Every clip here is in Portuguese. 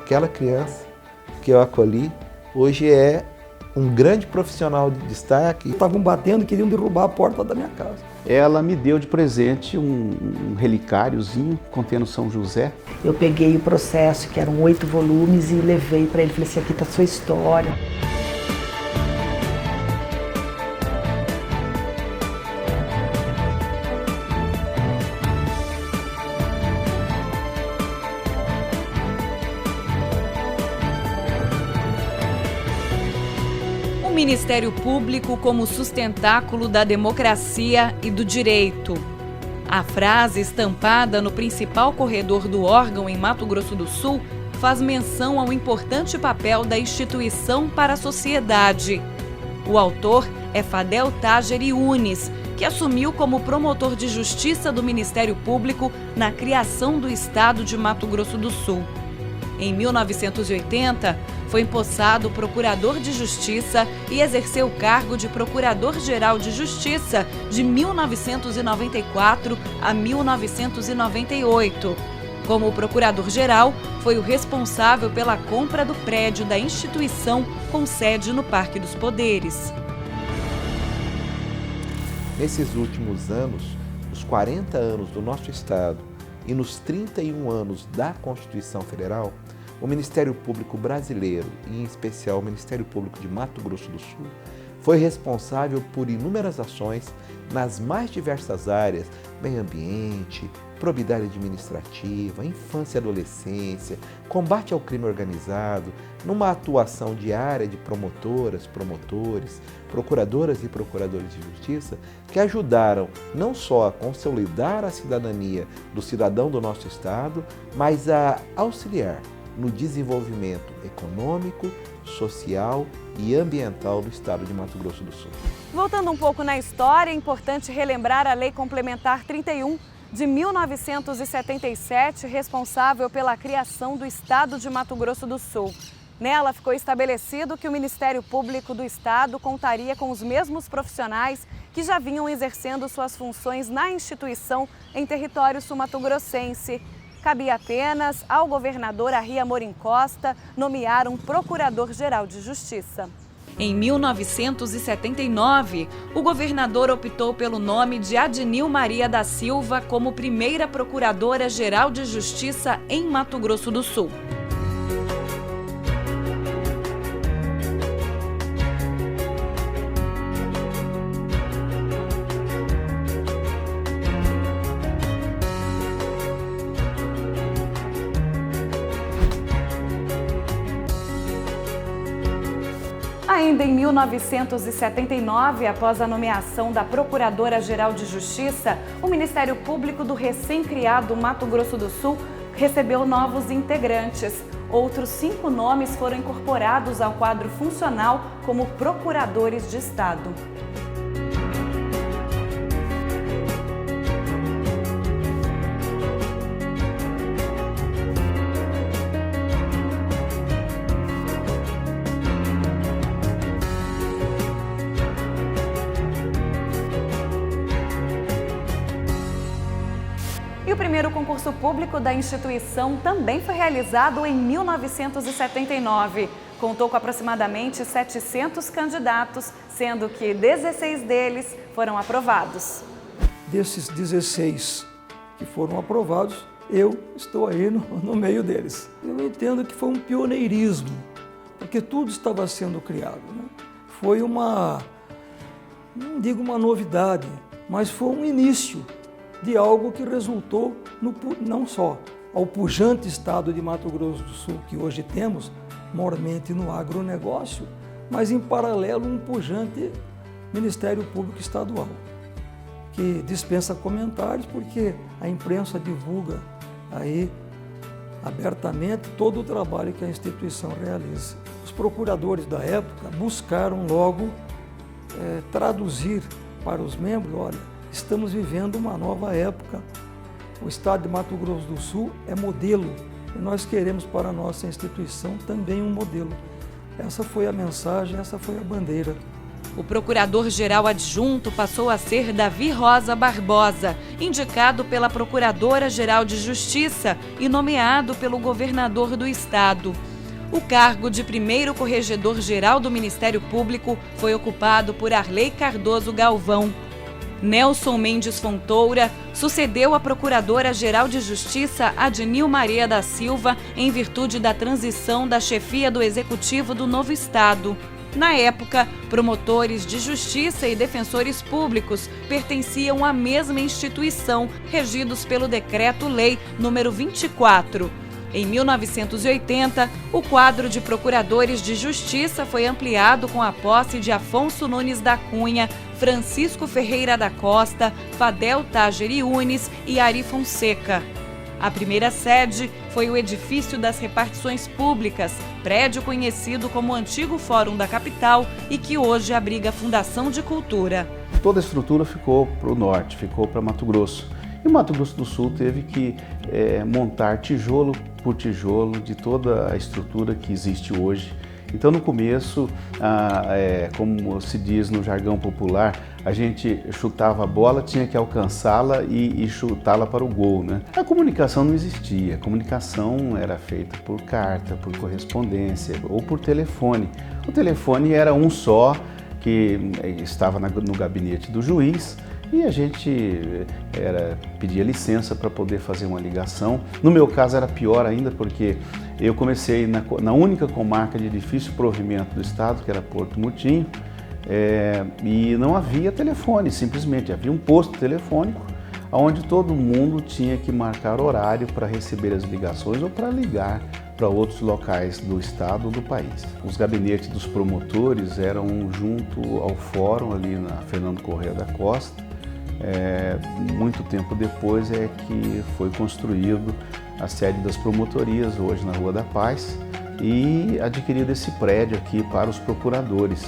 aquela criança que eu acolhi, hoje é um grande profissional de destaque. Estavam batendo e queriam derrubar a porta da minha casa. Ela me deu de presente um relicáriozinho contendo São José. Eu peguei o processo, que eram 8 volumes, e levei para ele. Falei assim, aqui está a sua história. O Ministério Público como sustentáculo da democracia e do direito. A frase estampada no principal corredor do órgão em Mato Grosso do Sul faz menção ao importante papel da instituição para a sociedade. O autor é Fadel Tager Yunes, que assumiu como promotor de justiça do Ministério Público na criação do Estado de Mato Grosso do Sul. Em 1980, foi empossado procurador de justiça e exerceu o cargo de procurador-geral de justiça de 1994 a 1998. Como procurador-geral, foi o responsável pela compra do prédio da instituição com sede no Parque dos Poderes. Nesses últimos anos, os 40 anos do nosso Estado e nos 31 anos da Constituição Federal, o Ministério Público brasileiro, e em especial o Ministério Público de Mato Grosso do Sul, foi responsável por inúmeras ações nas mais diversas áreas: meio ambiente, probidade administrativa, infância e adolescência, combate ao crime organizado, numa atuação diária de promotoras, promotores, procuradoras e procuradores de justiça que ajudaram não só a consolidar a cidadania do cidadão do nosso Estado, mas a auxiliar no desenvolvimento econômico, social e ambiental do Estado de Mato Grosso do Sul. Voltando um pouco na história, é importante relembrar a Lei Complementar 31 de 1977, responsável pela criação do Estado de Mato Grosso do Sul. Nela ficou estabelecido que o Ministério Público do Estado contaria com os mesmos profissionais que já vinham exercendo suas funções na instituição em território sul-mato-grossense. Cabia apenas ao governador Arria Amorim Costa nomear um procurador-geral de justiça. Em 1979, o governador optou pelo nome de Adnil Maria da Silva como primeira procuradora-geral de justiça em Mato Grosso do Sul. Ainda em 1979, após a nomeação da Procuradora-Geral de Justiça, o Ministério Público do recém-criado Mato Grosso do Sul recebeu novos integrantes. Outros 5 nomes foram incorporados ao quadro funcional como procuradores de Estado. E o primeiro concurso público da instituição também foi realizado em 1979. Contou com aproximadamente 700 candidatos, sendo que 16 deles foram aprovados. Desses 16 que foram aprovados, eu estou aí no meio deles. Eu entendo que foi um pioneirismo, porque tudo estava sendo criado, né? Foi não digo uma novidade, mas foi um início de algo que resultou não só ao pujante estado de Mato Grosso do Sul que hoje temos, mormente no agronegócio, mas em paralelo um pujante Ministério Público Estadual, que dispensa comentários porque a imprensa divulga aí abertamente todo o trabalho que a instituição realiza. Os procuradores da época buscaram logo traduzir para os membros: olha, estamos vivendo uma nova época, o Estado de Mato Grosso do Sul é modelo e nós queremos para a nossa instituição também um modelo. Essa foi a mensagem, essa foi a bandeira O procurador-geral adjunto passou a ser Davi Rosa Barbosa, indicado pela Procuradora-Geral de Justiça e nomeado pelo governador do estado. O cargo de primeiro corregedor-geral do Ministério Público foi ocupado por Arley Cardoso Galvão. Nelson Mendes Fontoura sucedeu a Procuradora-Geral de Justiça Adnil Maria da Silva em virtude da transição da chefia do Executivo do novo estado. Na época, promotores de justiça e defensores públicos pertenciam à mesma instituição, regidos pelo Decreto-Lei nº 24. Em 1980, o quadro de procuradores de justiça foi ampliado com a posse de Afonso Nunes da Cunha, Francisco Ferreira da Costa, Fadel Tager Yunes e Ari Fonseca. A primeira sede foi o edifício das repartições públicas, prédio conhecido como Antigo Fórum da Capital e que hoje abriga a Fundação de Cultura. Toda a estrutura ficou para o norte, ficou para Mato Grosso. E o Mato Grosso do Sul teve que montar tijolo por tijolo de toda a estrutura que existe hoje. Então, no começo, como se diz no jargão popular, a gente chutava a bola, tinha que alcançá-la e chutá-la para o gol, né? A comunicação não existia. A comunicação era feita por carta, por correspondência ou por telefone. O telefone era um só, que estava no gabinete do juiz, e a gente pedia licença para poder fazer uma ligação. No meu caso era pior ainda, porque eu comecei na única comarca de difícil provimento do estado, que era Porto Mutinho, e não havia telefone, simplesmente havia um posto telefônico onde todo mundo tinha que marcar horário para receber as ligações ou para ligar para outros locais do estado ou do país. Os gabinetes dos promotores eram junto ao fórum ali na Fernando Corrêa da Costa. Muito tempo depois é que foi construído a sede das promotorias, hoje na Rua da Paz, e adquirido esse prédio aqui para os procuradores.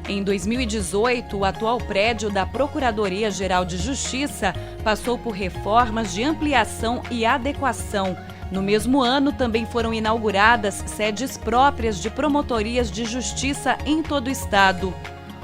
Em 2018, o atual prédio da Procuradoria-Geral de Justiça passou por reformas de ampliação e adequação. No mesmo ano, também foram inauguradas sedes próprias de promotorias de justiça em todo o estado.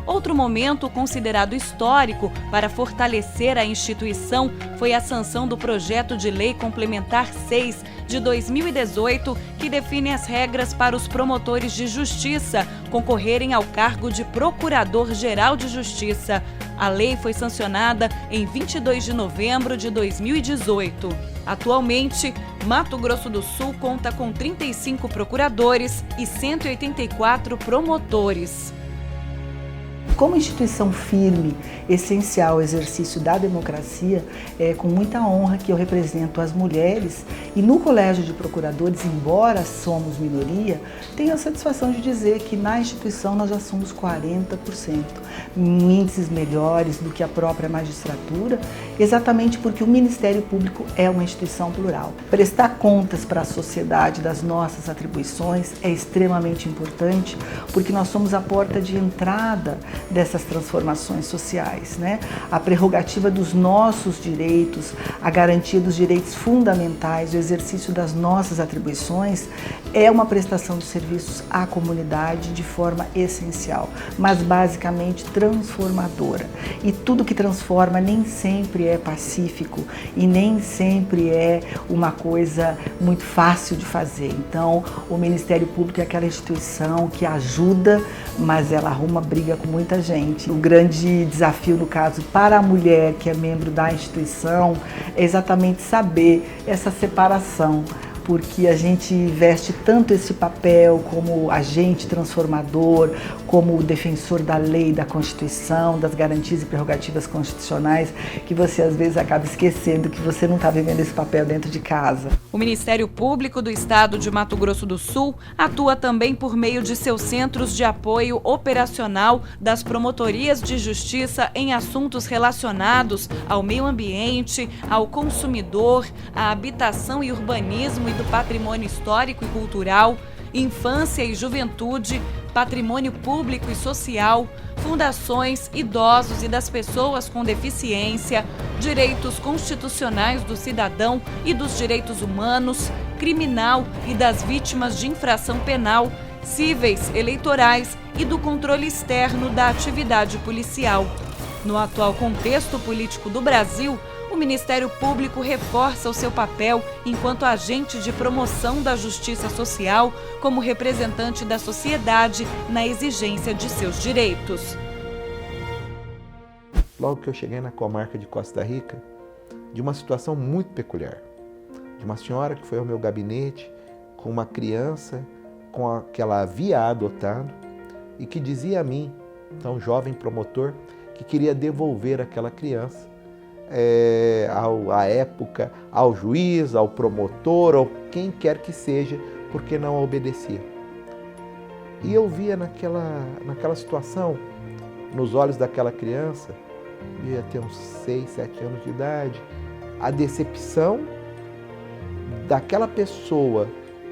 Outro momento considerado histórico para fortalecer a instituição foi a sanção do Projeto de Lei Complementar 6 de 2018, que define as regras para os promotores de justiça concorrerem ao cargo de Procurador-Geral de Justiça. A lei foi sancionada em 22 de novembro de 2018. Atualmente, Mato Grosso do Sul conta com 35 procuradores e 184 promotores. Como instituição firme, essencial ao exercício da democracia, é com muita honra que eu represento as mulheres e no Colégio de Procuradores, embora somos minoria, tenho a satisfação de dizer que na instituição nós já somos 40%, em índices melhores do que a própria magistratura, exatamente porque o Ministério Público é uma instituição plural. Prestar contas para a sociedade das nossas atribuições é extremamente importante, porque nós somos a porta de entrada dessas transformações sociais, né? A prerrogativa dos nossos direitos, a garantia dos direitos fundamentais, o exercício das nossas atribuições é uma prestação de serviços à comunidade de forma essencial, mas basicamente transformadora. E tudo que transforma nem sempre é pacífico e nem sempre é uma coisa muito fácil de fazer. Então, o Ministério Público é aquela instituição que ajuda, mas ela arruma briga com muita gente. O grande desafio, no caso, para a mulher que é membro da instituição, é exatamente saber essa separação, porque a gente veste tanto esse papel como agente transformador, como o defensor da lei, da Constituição, das garantias e prerrogativas constitucionais, que você às vezes acaba esquecendo que você não está vivendo esse papel dentro de casa. O Ministério Público do Estado de Mato Grosso do Sul atua também por meio de seus centros de apoio operacional das promotorias de justiça em assuntos relacionados ao meio ambiente, ao consumidor, à habitação e urbanismo e do patrimônio histórico e cultural, infância e juventude, patrimônio público e social, fundações, idosos e das pessoas com deficiência, direitos constitucionais do cidadão e dos direitos humanos, criminal e das vítimas de infração penal, cíveis, eleitorais e do controle externo da atividade policial. No atual contexto político do Brasil, o Ministério Público reforça o seu papel enquanto agente de promoção da justiça social, como representante da sociedade na exigência de seus direitos. Logo que eu cheguei na comarca de Costa Rica, de uma situação muito peculiar, de uma senhora que foi ao meu gabinete com uma criança que ela havia adotado e que dizia a mim, então jovem promotor, que queria devolver aquela criança à época, ao juiz, ao promotor, ou quem quer que seja, porque não a obedecia. E eu via naquela situação, nos olhos daquela criança, devia ter uns 6, 7 anos de idade, a decepção daquela pessoa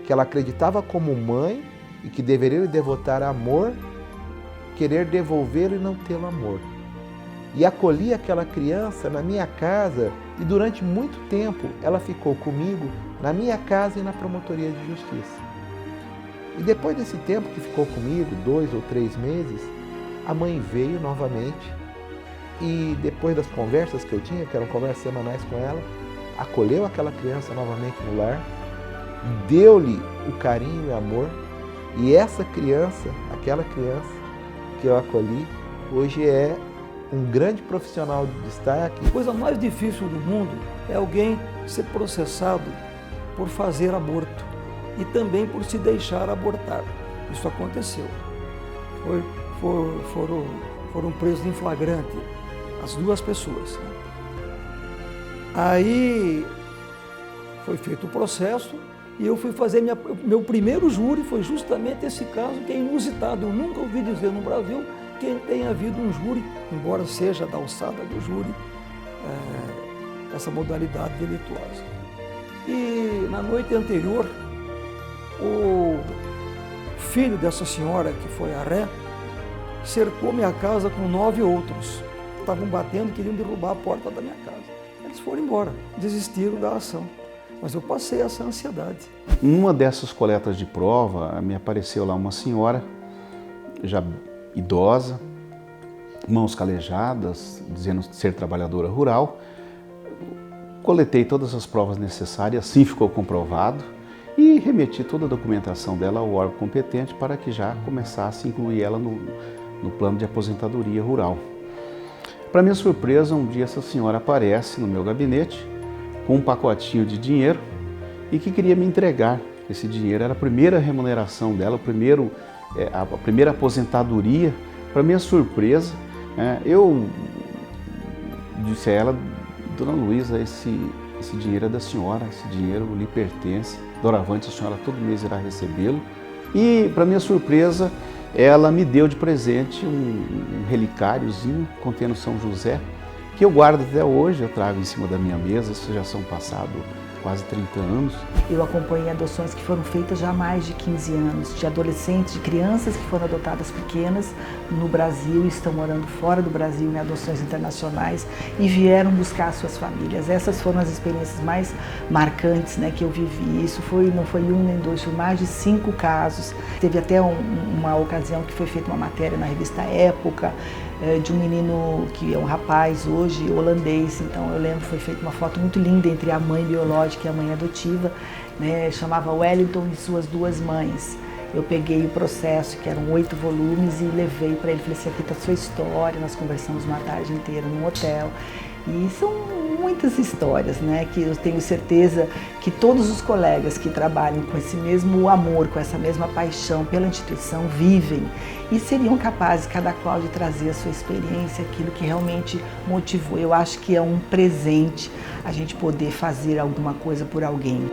que ela acreditava como mãe e que deveria lhe devotar amor, querer devolvê-lo e não tê-lo amor. E acolhi aquela criança na minha casa e durante muito tempo ela ficou comigo na minha casa e na promotoria de justiça. E depois desse tempo que ficou comigo, 2 ou 3 meses, a mãe veio novamente e depois das conversas que eu tinha, que eram conversas semanais com ela, acolheu aquela criança novamente no lar, deu-lhe o carinho e o amor, e essa criança, aquela criança que eu acolhi, hoje é um grande profissional de destaque. A coisa mais difícil do mundo é alguém ser processado por fazer aborto e também por se deixar abortar. Isso aconteceu. Foram presos em flagrante as 2 pessoas. Aí foi feito o processo e eu fui fazer meu primeiro júri, foi justamente esse caso que é inusitado. Eu nunca ouvi dizer no Brasil que tenha havido um júri, embora seja da alçada do júri, essa modalidade delituosa. E na noite anterior, o filho dessa senhora, que foi a ré, cercou minha casa com 9 outros. Estavam batendo, queriam derrubar a porta da minha casa. Eles foram embora, desistiram da ação. Mas eu passei essa ansiedade. Numa dessas coletas de prova, me apareceu lá uma senhora, já idosa, mãos calejadas, dizendo ser trabalhadora rural. Coletei todas as provas necessárias, assim ficou comprovado, e remeti toda a documentação dela ao órgão competente para que já começasse a incluir ela no plano de aposentadoria rural. Para minha surpresa, um dia essa senhora aparece no meu gabinete com um pacotinho de dinheiro e que queria me entregar esse dinheiro. Era a primeira remuneração dela, a primeira aposentadoria. Para minha surpresa, eu disse a ela: Dona Luísa, esse dinheiro é da senhora, esse dinheiro lhe pertence. Doravante a senhora todo mês irá recebê-lo. E, para minha surpresa, ela me deu de presente um relicáriozinho contendo São José, que eu guardo até hoje, eu trago em cima da minha mesa. Isso já são passados quase 30 anos. Eu acompanhei adoções que foram feitas já há mais de 15 anos, de adolescentes, de crianças que foram adotadas pequenas no Brasil e estão morando fora do Brasil em adoções internacionais e vieram buscar suas famílias. Essas foram as experiências mais marcantes, né, que eu vivi. Isso não foi 1 nem 2, foi mais de 5 casos. Teve até uma ocasião que foi feita uma matéria na revista Época, de um menino que é um rapaz hoje, holandês. Então eu lembro que foi feita uma foto muito linda entre a mãe biológica e a mãe adotiva, né? Chamava Wellington e suas 2 mães. Eu peguei o processo, que eram 8 volumes, e levei para ele. Falei assim: aqui está a sua história. Nós conversamos uma tarde inteira num hotel. E são muitas histórias, né, que eu tenho certeza que todos os colegas que trabalham com esse mesmo amor, com essa mesma paixão pela instituição, vivem e seriam capazes, cada qual, de trazer a sua experiência, aquilo que realmente motivou. Eu acho que é um presente a gente poder fazer alguma coisa por alguém.